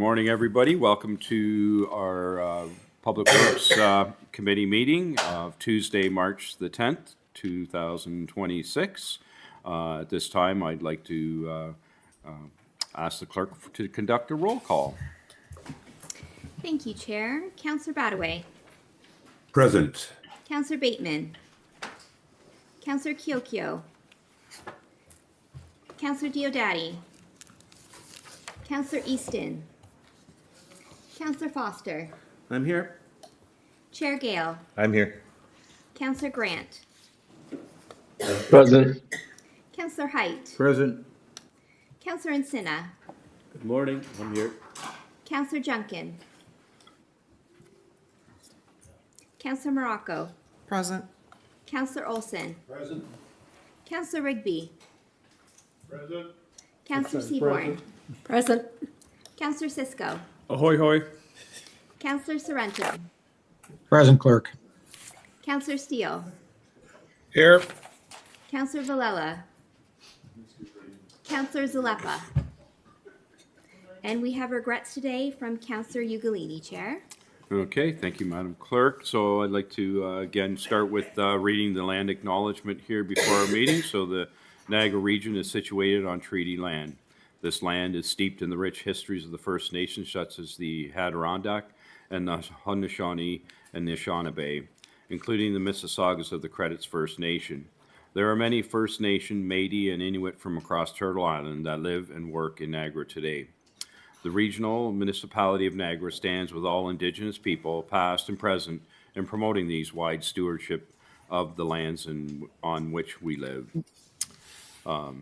morning, everybody. Welcome to our Public Works Committee meeting of Tuesday, March the 10th, 2026. At this time, I'd like to ask the clerk to conduct a roll call. Thank you, Chair. Councillor Badaway. Present. Councillor Bateman. Councillor Kiokio. Councillor Diodati. Councillor Easton. Councillor Foster. I'm here. Chair Gale. I'm here. Councillor Grant. Present. Councillor Height. Present. Councillor Encina. Good morning. I'm here. Councillor Junkin. Councillor Morocco. Present. Councillor Olson. Present. Councillor Rigby. Present. Councillor Seaborn. Present. Councillor Cisco. Ahoy, hoy. Councillor Sorrento. Present, clerk. Councillor Steele. Here. Councillor Villela. Councillor Zalepa. And we have regrets today from Councillor Ugolini, Chair. Okay, thank you, Madam Clerk. So I'd like to again start with reading the land acknowledgement here before our meeting. So the Niagara region is situated on treaty land. This land is steeped in the rich histories of the First Nations, such as the Adirondack and the Haudenosaunee and Anishinaabe, including the Mississaugas of the Credits First Nation. There are many First Nation, Métis, and Inuit from across Turtle Island that live and work in Niagara today. The regional municipality of Niagara stands with all Indigenous people, past and present, in promoting these wide stewardship of the lands on which we live. Are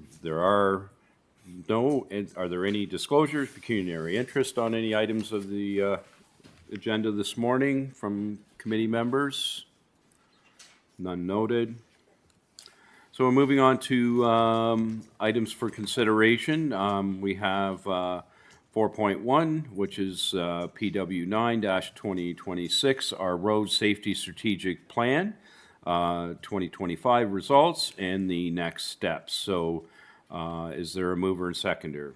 there any disclosures, pecuniary interest on any items of the agenda this morning from committee members? None noted. So we're moving on to items for consideration. We have 4.1, which is PW 9-2026, our Road Safety Strategic Plan, 2025 results, and the next steps. So is there a mover and seconder?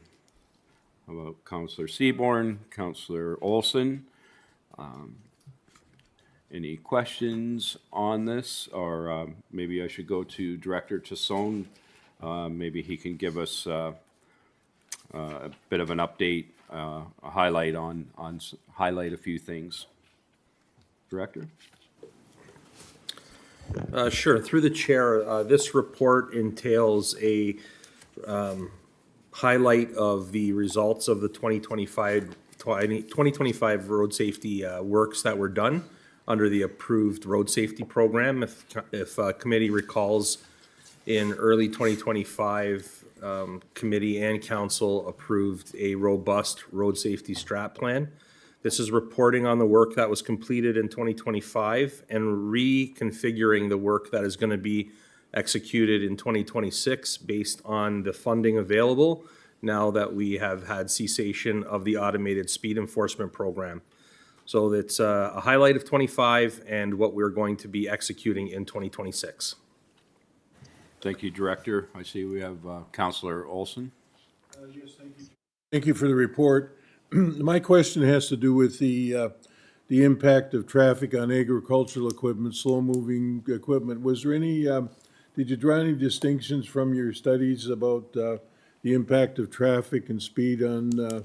How about Councillor Seaborn, Councillor Olson? Any questions on this? Or maybe I should go to Director Tassone. Maybe he can give us a bit of an update, a highlight highlight a few things. Director? Sure. Through the chair, this report entails a highlight of the results of the 2025 road safety works that were done under the approved road safety program. If committee recalls, in early 2025, committee and council approved a robust road safety strat plan. This is reporting on the work that was completed in 2025 and reconfiguring the work that is going to be executed in 2026 based on the funding available now that we have had cessation of the automated speed enforcement program. So it's a highlight of 25 and what we're going to be executing in 2026. Thank you, Director. I see we have Councillor Olson. Yes, thank you. Thank you for the report. My question has to do with the impact of traffic on agricultural equipment, slow-moving equipment. Was there any, did you draw any distinctions from your studies about the impact of traffic and speed on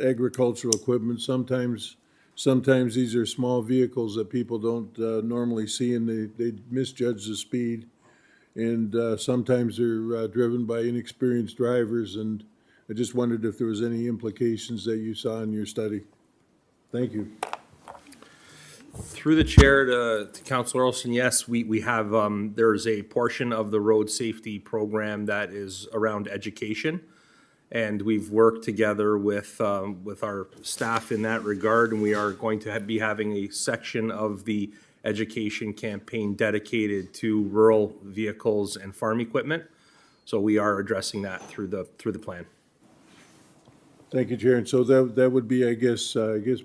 agricultural equipment? Sometimes these are small vehicles that people don't normally see, and they misjudge the speed. And sometimes they're driven by inexperienced drivers, and I just wondered if there was any implications that you saw in your study. Thank you. Through the chair to Councillor Olson, yes, we have, there's a portion of the road safety program that is around education. And we've worked together with our staff in that regard, and we are going to be having a section of the education campaign dedicated to rural vehicles and farm equipment. So we are addressing that through the plan. Thank you, Chair. And so that would be, I guess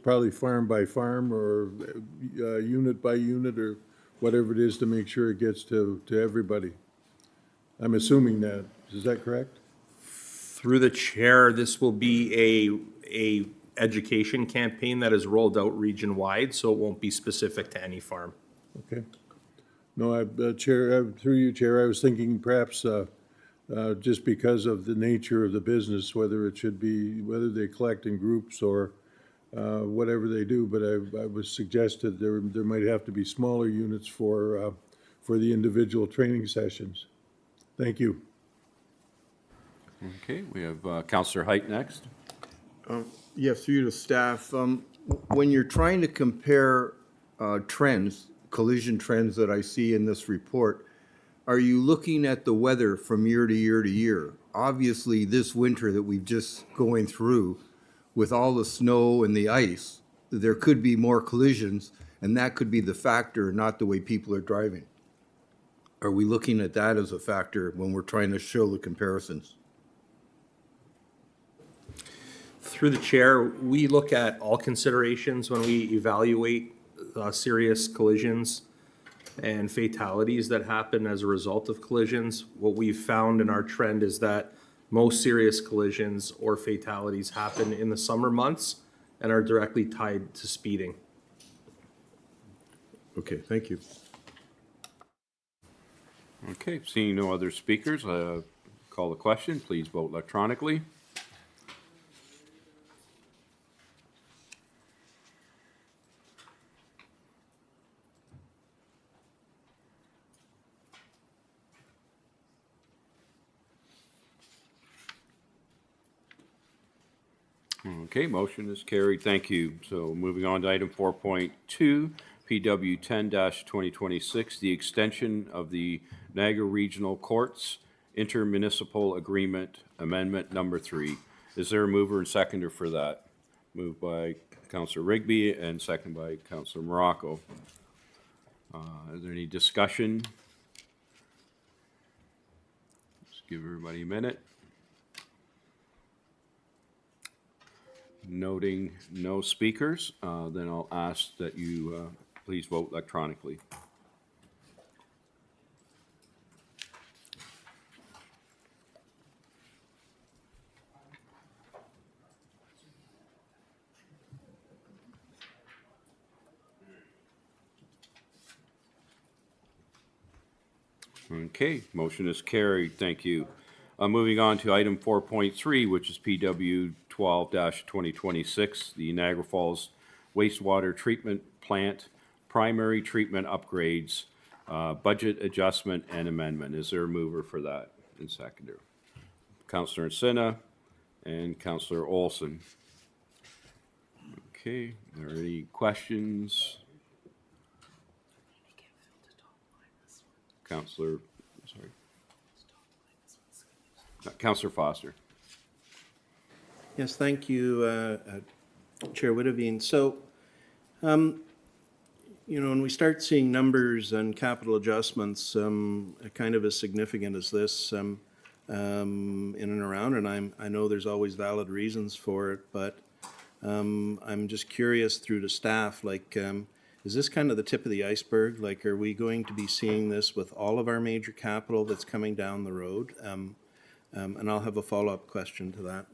probably farm by farm or unit by unit or whatever it is to make sure it gets to everybody. I'm assuming that. Is that correct? Through the chair, this will be a education campaign that is rolled out region-wide, so it won't be specific to any farm. Okay. No, Chair, through you, Chair, I was thinking perhaps just because of the nature of the business, whether it should be, whether they collect in groups or whatever they do, but I was suggested there might have to be smaller units for the individual training sessions. Thank you. Okay, we have Counselor Height next. Yes, through you to staff. When you're trying to compare trends, collision trends that I see in this report, are you looking at the weather from year to year to year? Obviously, this winter that we've just going through, with all the snow and the ice, there could be more collisions, and that could be the factor, not the way people are driving. Are we looking at that as a factor when we're trying to show the comparisons? Through the chair, we look at all considerations when we evaluate serious collisions and fatalities that happen as a result of collisions. What we've found in our trend is that most serious collisions or fatalities happen in the summer months and are directly tied to speeding. Okay, thank you. Okay, seeing no other speakers, call the question. Please vote electronically. Okay, motion is carried. Thank you. So moving on to item 4.2, PW 10-2026, the extension of the Niagara Regional Courts Intermunicipal Agreement Amendment Number 3. Is there a mover and seconder for that? Moved by Councillor Rigby and second by Councillor Morocco. Is there any discussion? Just give everybody a minute. Noting no speakers, then I'll ask that you please vote electronically. Okay, motion is carried. Thank you. Moving on to item 4.3, which is PW 12-2026, the Niagara Falls Wastewater Treatment Plant Primary Treatment Upgrades, Budget Adjustment and Amendment. Is there a mover for that and seconder? Councillor Encina and Councillor Olson. Okay, are there any questions? Councillor, sorry. Councillor Foster. Yes, thank you, Chair Witteveen. So, when we start seeing numbers and capital adjustments kind of as significant as this in and around, and I know there's always valid reasons for it, but I'm just curious through to staff, like, is this kind of the tip of the iceberg? Like, are we going to be seeing this with all of our major capital that's coming down the road? And I'll have a follow-up question to that.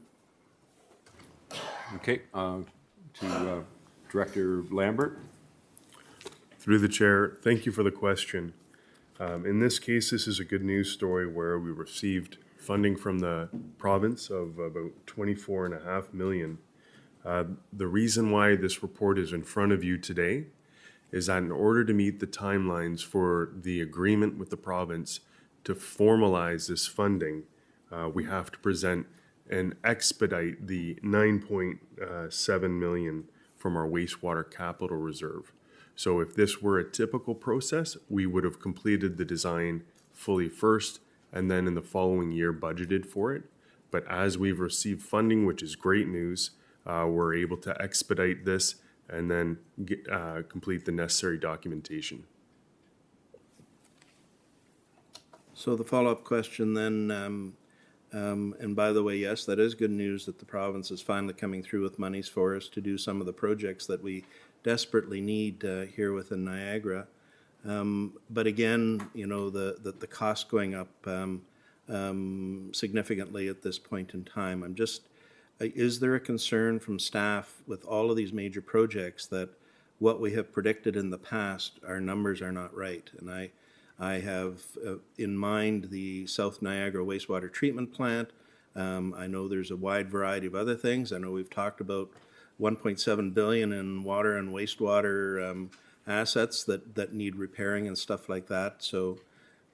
Okay, to Director Lambert. Through the chair, thank you for the question. In this case, this is a good news story where we received funding from the province of about 24.5 million. The reason why this report is in front of you today is that in order to meet the timelines for the agreement with the province to formalize this funding, we have to present and expedite the 9.7 million from our wastewater capital reserve. So if this were a typical process, we would have completed the design fully first and then in the following year budgeted for it. But as we've received funding, which is great news, we're able to expedite this and then complete the necessary documentation. So the follow-up question then, and by the way, yes, that is good news that the province is finally coming through with monies for us to do some of the projects that we desperately need here within Niagara. But again, the cost going up significantly at this point in time. I'm just is there a concern from staff with all of these major projects that what we have predicted in the past, our numbers are not right? And I have in mind the South Niagara wastewater treatment plant. I know there's a wide variety of other things. I know we've talked about 1.7 billion in water and wastewater assets that need repairing and stuff like that. So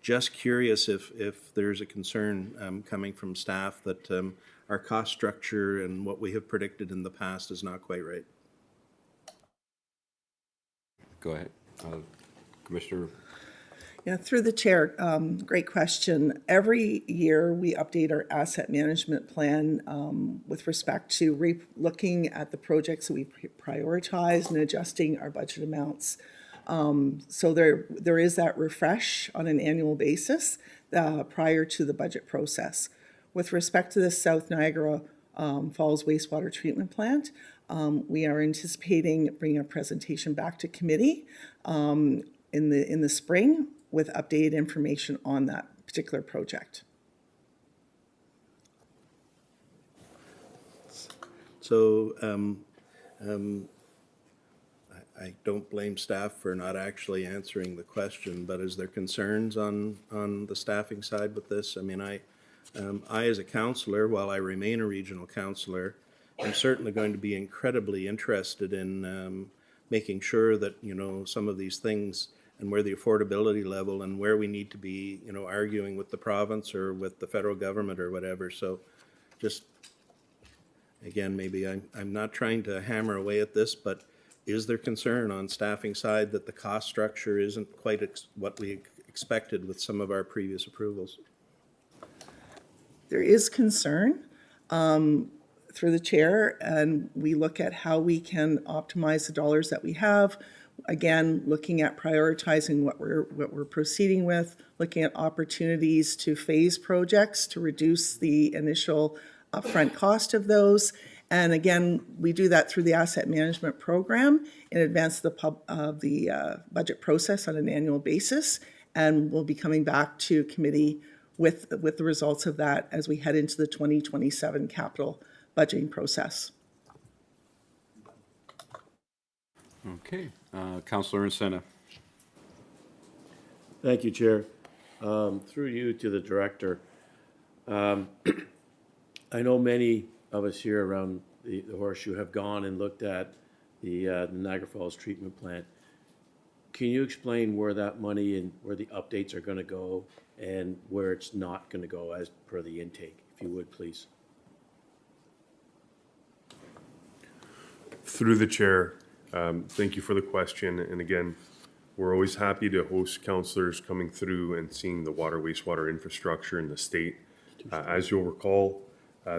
just curious if there's a concern coming from staff that our cost structure and what we have predicted in the past is not quite right. Go ahead. Commissioner. Yeah, through the chair, great question. Every year, we update our asset management plan with respect to looking at the projects that we prioritize and adjusting our budget amounts. So there is that refresh on an annual basis prior to the budget process. With respect to the South Niagara Falls wastewater treatment plant, we are anticipating bringing a presentation back to committee in the spring with updated information on that particular project. So I don't blame staff for not actually answering the question, but is there concerns on the staffing side with this? I mean, I as a councillor, while I remain a regional councillor, I'm certainly going to be incredibly interested in making sure that, you know, some of these things and where the affordability level and where we need to be, you know, arguing with the province or with the federal government or whatever. So just, again, maybe I'm not trying to hammer away at this, but is there concern on staffing side that the cost structure isn't quite what we expected with some of our previous approvals? There is concern through the chair, and we look at how we can optimize the dollars that we have. Again, looking at prioritizing what we're proceeding with, looking at opportunities to phase projects to reduce the initial upfront cost of those. And again, we do that through the asset management program in advance of the budget process on an annual basis. And we'll be coming back to committee with the results of that as we head into the 2027 capital budgeting process. Okay. Councillor Encena. Thank you, Chair. Through you to the director. I know many of us here around the Horseshoe have gone and looked at the Niagara Falls treatment plant. Can you explain where that money and where the updates are going to go and where it's not going to go as per the intake, if you would, please? Through the chair, thank you for the question. And again, we're always happy to host councillors coming through and seeing the water wastewater infrastructure in the state. As you'll recall,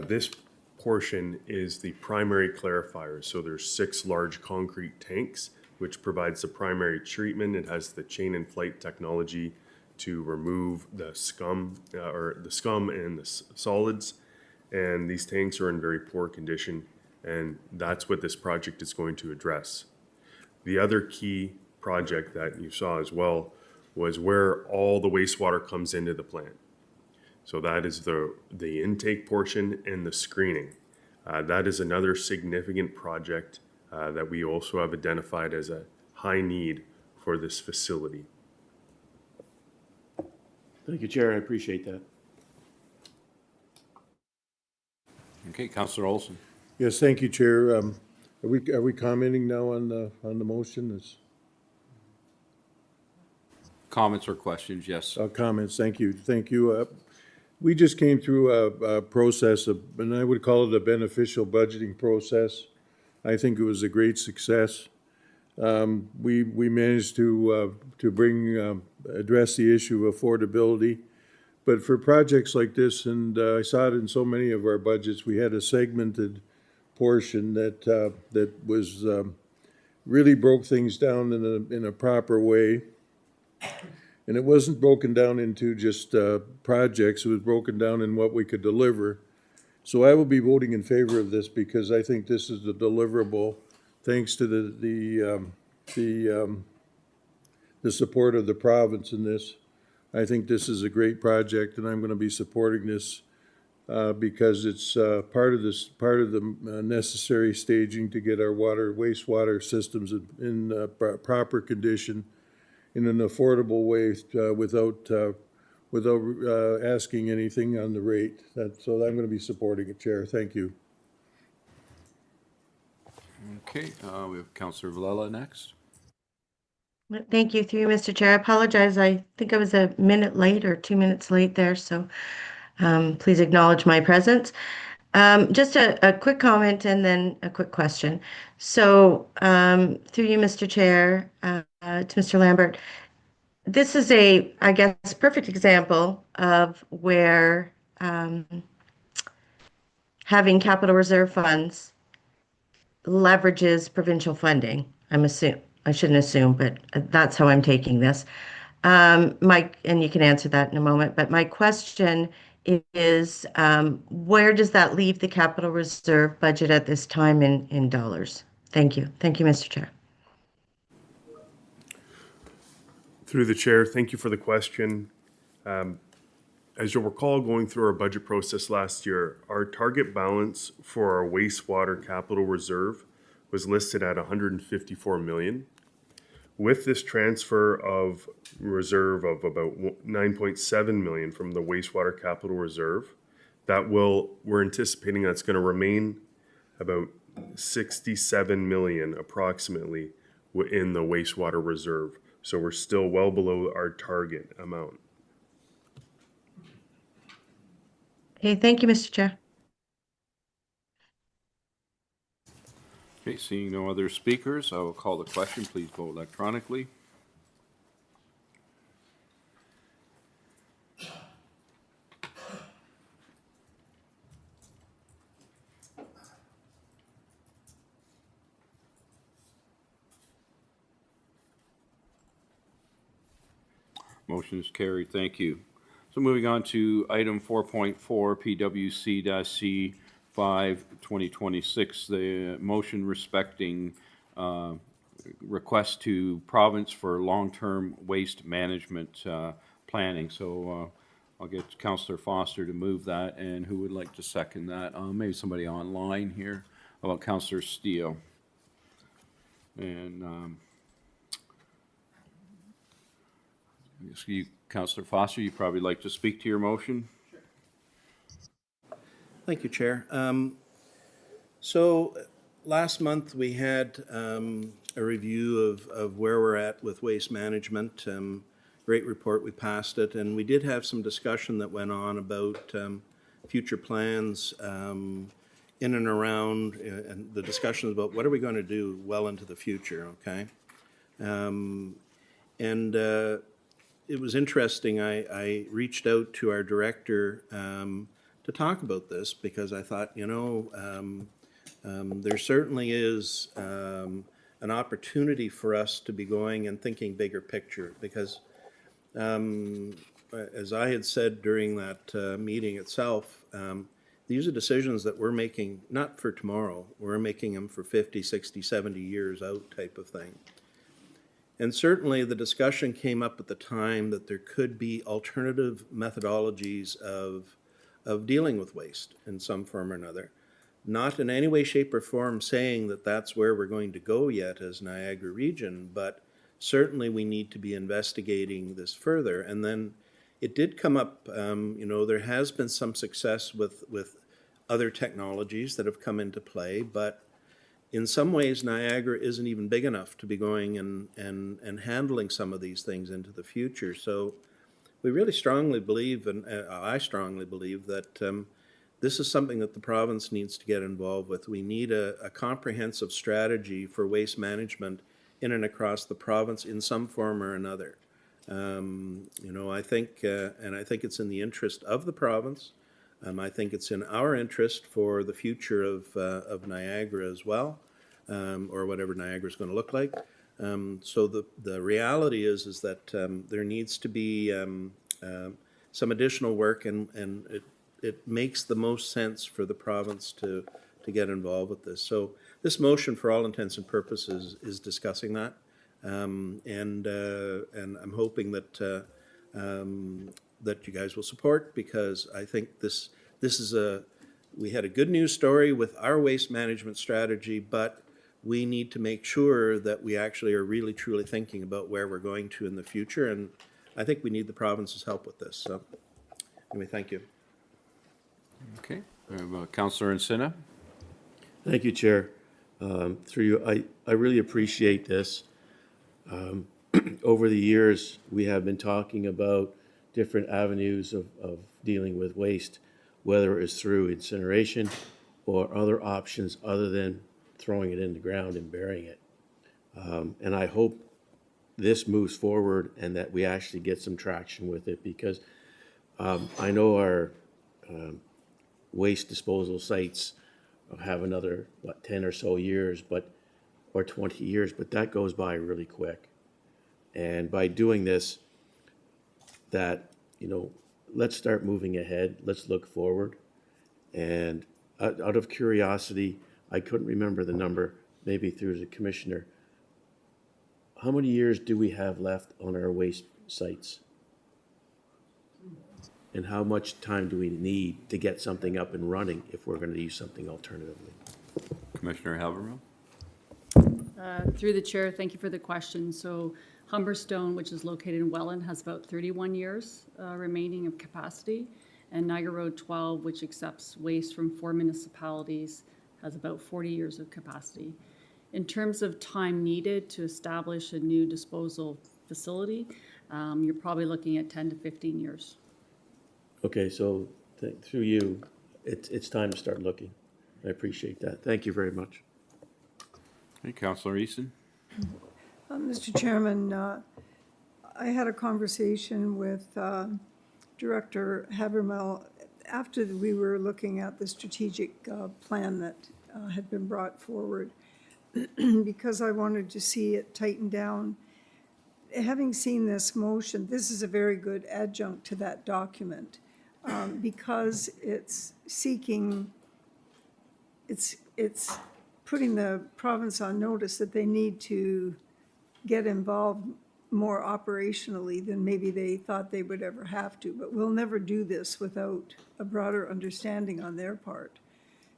this portion is the primary clarifier. So there's 6 large concrete tanks, which provides the primary treatment. It has the chain and flight technology to remove the scum and the solids. And these tanks are in very poor condition. And that's what this project is going to address. The other key project that you saw as well was where all the wastewater comes into the plant. So that is the intake portion and the screening. That is another significant project that we also have identified as a high need for this facility. Thank you, Chair. I appreciate that. Okay, Councillor Olson. Yes, thank you, Chair. Are we commenting now on the motion? Comments or questions? Yes. Comments, thank you. We just came through a process of, and I would call it a beneficial budgeting process. I think it was a great success. We managed to address the issue of affordability. But for projects like this, and I saw it in so many of our budgets, we had a segmented portion that was really broke things down in a proper way. And it wasn't broken down into just projects, it was broken down in what we could deliver. So I will be voting in favor of this because I think this is the deliverable, thanks to the support of the province in this. I think this is a great project, and I'm going to be supporting this because it's part of the necessary staging to get our wastewater systems in proper condition in an affordable way without asking anything on the rate. So I'm going to be supporting it, Chair. Thank you. Okay, we have Councillor Villela next. Thank you, through you, Mr. Chair. I apologize. I think I was a minute late or 2 minutes late there, so please acknowledge my presence. Just a quick comment and then a quick question. So through you, Mr. Chair, to Mr. Lambert, this is I guess, perfect example of where having capital reserve funds leverages provincial funding. I shouldn't assume, but that's how I'm taking this. Mike, and you can answer that in a moment, but my question is, where does that leave the capital reserve budget at this time in dollars? Thank you. Thank you, Mr. Chair. Through the chair, thank you for the question. As you'll recall, going through our budget process last year, our target balance for our wastewater capital reserve was listed at 154 million. With this transfer of reserve of about 9.7 million from the wastewater capital reserve, we're anticipating that's going to remain about 67 million approximately in the wastewater reserve. So we're still well below our target amount. Okay, thank you, Mr. Chair. Okay, seeing no other speakers, I will call the question. Please vote electronically. Motion is carried. Thank you. So moving on to item 4.4, PWC-C 5, 2026, the motion respecting request to province for long-term waste management planning. So I'll get Councillor Foster to move that, and who would like to second that? Maybe somebody online here. How about Councillor Steele? And Councillor Foster, you'd probably like to speak to your motion? Thank you, Chair. So last month we had a review of where we're at with waste management. Great report, we passed it, and we did have some discussion that went on about future plans in and around, and the discussions about what are we going to do well into the future, okay? It was interesting. I reached out to our director to talk about this because I thought, there certainly is an opportunity for us to be going and thinking bigger picture because as I had said during that meeting itself, these are decisions that we're making not for tomorrow. We're making them for 50, 60, 70 years out type of thing. And certainly the discussion came up at the time that there could be alternative methodologies of dealing with waste in some form or another. Not in any way, shape, or form saying that that's where we're going to go yet as Niagara region, but certainly we need to be investigating this further. And then it did come up, there has been some success with other technologies that have come into play, but in some ways, Niagara isn't even big enough to be going and handling some of these things into the future. So we really strongly believe, and I strongly believe, that this is something that the province needs to get involved with. We need a comprehensive strategy for waste management in and across the province in some form or another. I think, and I think it's in the interest of the province. I think it's in our interest for the future of Niagara as well, or whatever Niagara is going to look like. So the reality is that there needs to be some additional work, and it makes the most sense for the province to get involved with this. So this motion, for all intents and purposes, is discussing that, and I'm hoping that that you guys will support, because I think this we had a good news story with our waste management strategy, but we need to make sure that we actually are really truly thinking about where we're going to in the future, and I think we need the province's help with this. So, anyway, thank you. Okay, we have Councillor Encina. Thank you, Chair. Through you, I really appreciate this. Over the years, we have been talking about different avenues of dealing with waste, whether it's through incineration or other options other than throwing it in the ground and burying it. And I hope this moves forward and that we actually get some traction with it, because I know our waste disposal sites have another, 10 or so years, or 20 years, but that goes by really quick. And by doing this, let's start moving ahead. Let's look forward. And out of curiosity, I couldn't remember the number, maybe through the commissioner. How many years do we have left on our waste sites? And how much time do we need to get something up and running if we're going to use something alternatively? Commissioner Havermill. Through the chair, thank you for the question. So Humberstone, which is located in Welland, has about 31 years remaining of capacity. And Niagara Road 12, which accepts waste from 4 municipalities, has about 40 years of capacity. In terms of time needed to establish a new disposal facility, you're probably looking at 10 to 15 years. Okay, so through you, it's time to start looking. I appreciate that. Thank you very much. Hey, Councillor Easton. Mr. Chairman, I had a conversation with Director Habermel after we were looking at the strategic plan that had been brought forward, because I wanted to see it tightened down. Having seen this motion, this is a very good adjunct to that document, because it's seeking, it's putting the province on notice that they need to get involved more operationally than maybe they thought they would ever have to. But we'll never do this without a broader understanding on their part.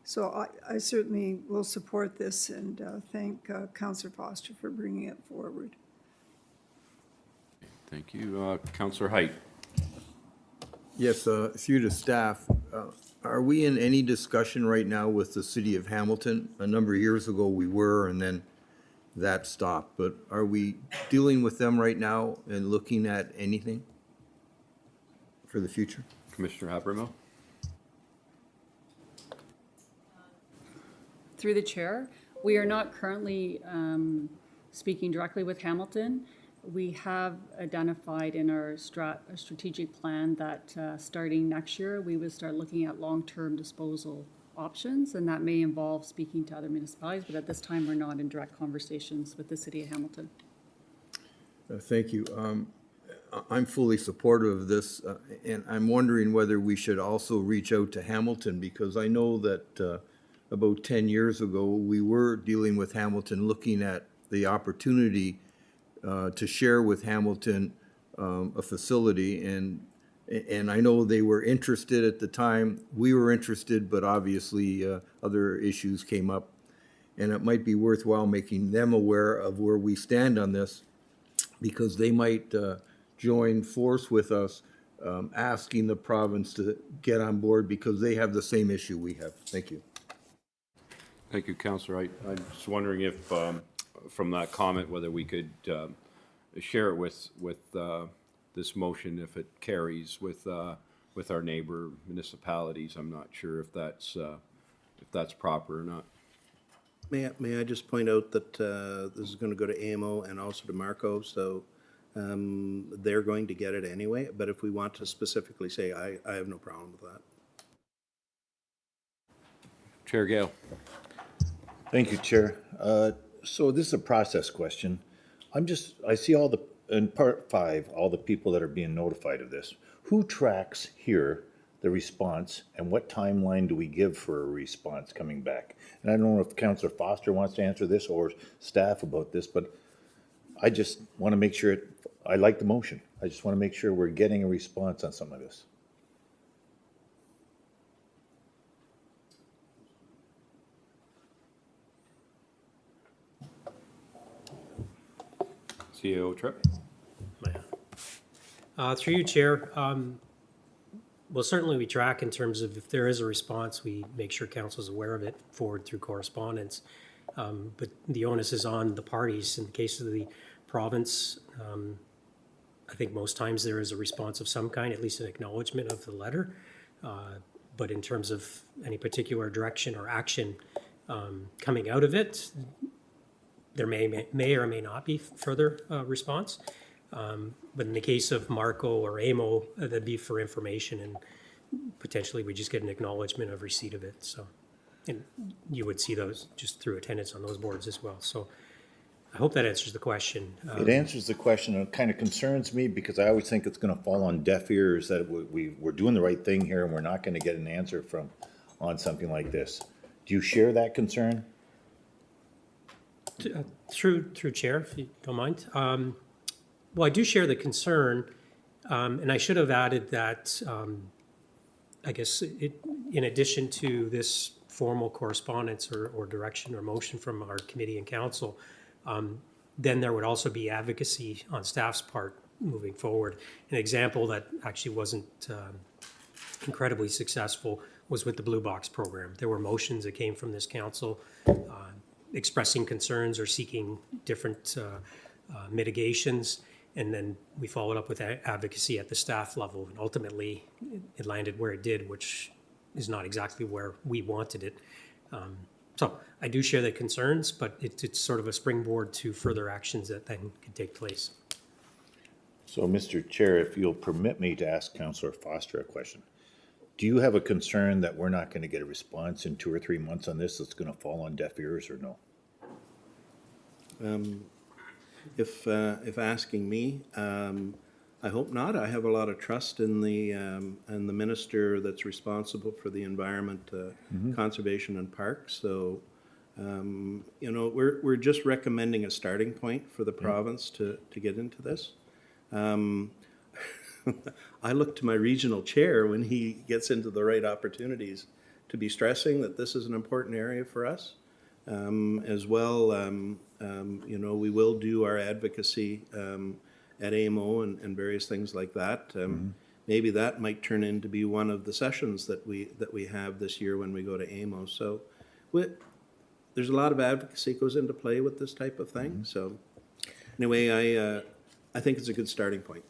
So I certainly will support this and thank Councillor Foster for bringing it forward. Thank you. Councillor Height. Yes, through to staff, are we in any discussion right now with the city of Hamilton? A number of years ago we were, and then that stopped, but are we dealing with them right now and looking at anything for the future? Commissioner Habermill. Through the chair, we are not currently speaking directly with Hamilton. We have identified in our strategic plan that starting next year, we would start looking at long-term disposal options, and that may involve speaking to other municipalities, but at this time, we're not in direct conversations with the city of Hamilton. Thank you. I'm fully supportive of this, and I'm wondering whether we should also reach out to Hamilton, because I know that about 10 years ago, we were dealing with Hamilton, looking at the opportunity to share with Hamilton a facility, and I know they were interested at the time. We were interested, but obviously other issues came up, and it might be worthwhile making them aware of where we stand on this, because they might join force with us, asking the province to get on board, because they have the same issue we have. Thank you. Thank you, Councillor. I'm just wondering if, from that comment, whether we could share it with this motion if it carries with our neighbor municipalities. I'm not sure if that's proper or not. May I just point out that this is going to go to AMO and also to Marco, so they're going to get it anyway. But if we want to specifically say, I have no problem with that. Chair Gale. Thank you, Chair. So this is a process question. I see in part 5, all the people that are being notified of this. Who tracks here the response, and what timeline do we give for a response coming back? And I don't know if Councillor Foster wants to answer this or staff about this, but I just want to make sure I like the motion. I just want to make sure we're getting a response on some of this. CAO Tripp. Through you, Chair, well, certainly we track in terms of if there is a response, we make sure council is aware of it, forward through correspondence. But the onus is on the parties. In the case of the province, I think most times there is a response of some kind, at least an acknowledgement of the letter. But in terms of any particular direction or action coming out of it, there may or may not be further response. But in the case of Marco or AMO, that'd be for information, and potentially we just get an acknowledgement of receipt of it. So, and you would see those just through attendance on those boards as well. So I hope that answers the question. It answers the question, and it kind of concerns me because I always think it's gonna fall on deaf ears, that we're doing the right thing here and we're not gonna get an answer on something like this. Do you share that concern? Through Chair, if you don't mind. Well, I do share the concern, and I should have added that, I guess, in addition to this formal correspondence or direction or motion from our committee and council, then there would also be advocacy on staff's part moving forward. An example that actually wasn't incredibly successful was with the Blue Box program. There were motions that came from this council expressing concerns or seeking different mitigations. And then we followed up with advocacy at the staff level. And ultimately, it landed where it did, which is not exactly where we wanted it. So I do share the concerns, but it's sort of a springboard to further actions that then can take place. So, Mr. Chair, if you'll permit me to ask Councillor Foster a question. Do you have a concern that we're not going to get a response in 2 or 3 months on this that's going to fall on deaf ears, or no? If asking me, I hope not. I have a lot of trust in the minister that's responsible for the environment, conservation and parks. So, you know, we're just recommending a starting point for the province to get into this. I look to my regional chair when he gets into the right opportunities to be stressing that this is an important area for us. As well, you know, we will do our advocacy at AMO and various things like that. Maybe that might turn into be one of the sessions that we have this year when we go to AMO. So there's a lot of advocacy goes into play with this type of thing. So anyway, I think it's a good starting point.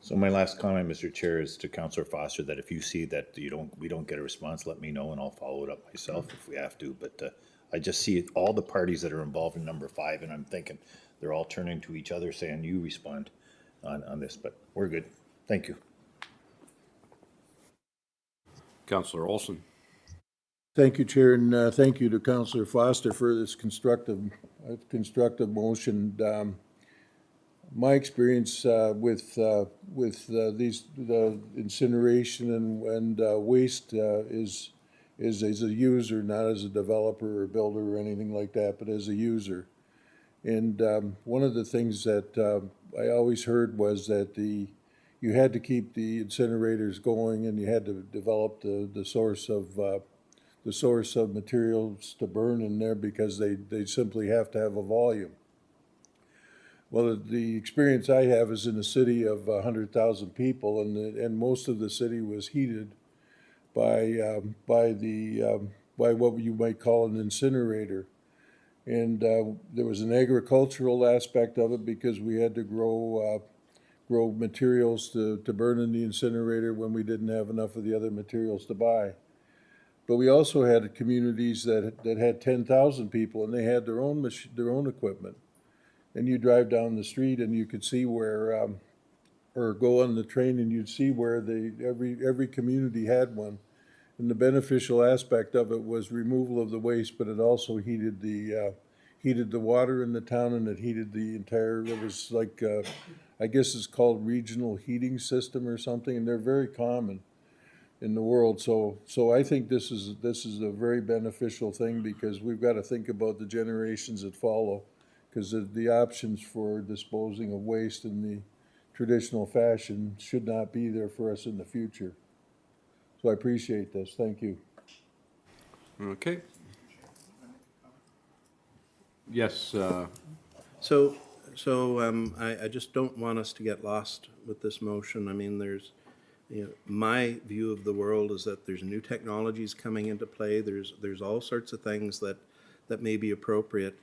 So my last comment, Mr. Chair, is to Councillor Foster that if you see that we don't get a response, let me know and I'll follow it up myself if we have to. But I just see all the parties that are involved in number 5, and I'm thinking they're all turning to each other saying, you respond on this, but we're good. Thank you. Councillor Olson. Thank you, Chair, and thank you to Councillor Foster for this constructive motion. My experience with the incineration and waste is as a user, not as a developer or builder or anything like that, but as a user. And one of the things that I always heard was that you had to keep the incinerators going, and you had to develop the source of materials to burn in there because they simply have to have a volume. Well, the experience I have is in a city of 100,000 people, and most of the city was heated by what you might call an incinerator. And there was an agricultural aspect of it because we had to grow materials to burn in the incinerator when we didn't have enough of the other materials to buy. But we also had communities that had 10,000 people, and they had their own equipment. And you drive down the street and you could see where, or go on the train and you'd see where every community had one. And the beneficial aspect of it was removal of the waste, but it also heated the water in the town, and it heated the entire, it was like, I guess it's called regional heating system or something, and they're very common in the world. So I think this is a very beneficial thing because we've got to think about the generations that follow, because the options for disposing of waste in the traditional fashion should not be there for us in the future. So I appreciate this. Thank you. Okay. Yes. So I just don't want us to get lost with this motion. I mean, my view of the world is that there's new technologies coming into play. There's all sorts of things that may be appropriate.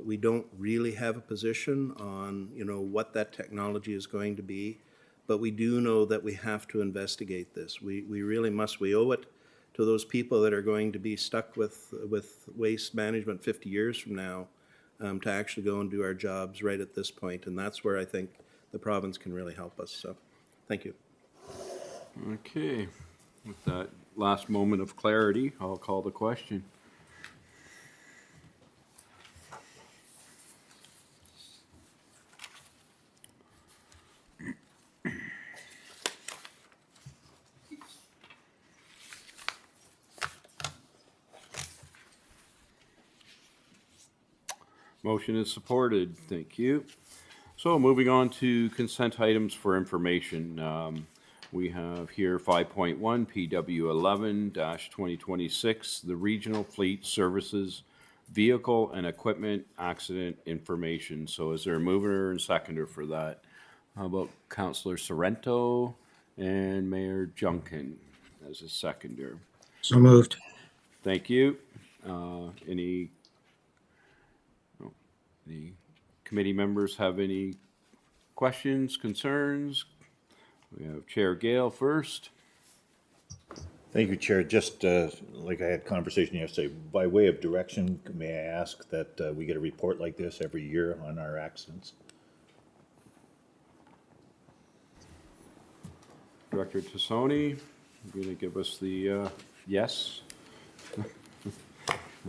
We don't really have a position on, what that technology is going to be, but we do know that we have to investigate this. We really must. We owe it to those people that are going to be stuck with waste management 50 years from now, to actually go and do our jobs right at this point. And that's where I think the province can really help us. So, thank you. Okay, with that last moment of clarity, I'll call the question. Motion is supported. Thank you. So moving on to consent items for information. We have here 5.1 PW 11-2026, the Regional Fleet Services Vehicle and Equipment Accident Information. So is there a mover and seconder for that? How about Councillor Sorrento and Mayor Junkin as a seconder? So moved. Thank you. Any committee members have any questions, concerns? We have Chair Gale first. Thank you, Chair. Just like I had conversation yesterday, by way of direction, may I ask that we get a report like this every year on our accidents? Director Tassoni, you're going to give us the yes?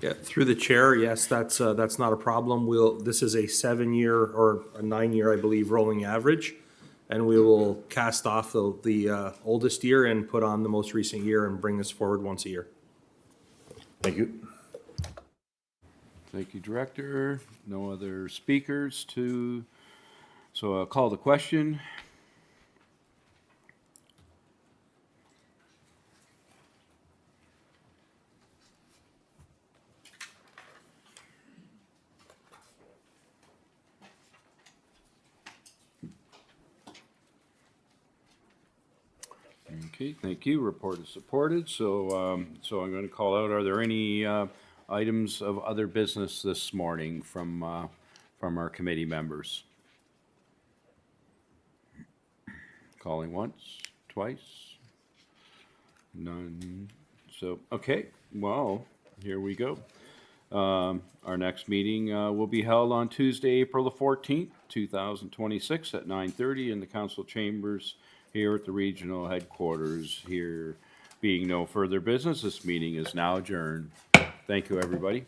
Yeah, through the chair, yes, that's not a problem. This is a 7-year or a 9-year, I believe, rolling average. And we will cast off the oldest year and put on the most recent year and bring this forward once a year. Thank you. Thank you, Director. No other speakers so I'll call the question. Okay, thank you. Report is supported. So I'm going to call out, are there any items of other business this morning from our committee members? Calling once, twice? None. So, okay, well, here we go. Our next meeting will be held on Tuesday, April the 14th, 2026 at 9:30 in the council chambers here at the regional headquarters. Here being no further business, this meeting is now adjourned. Thank you, everybody.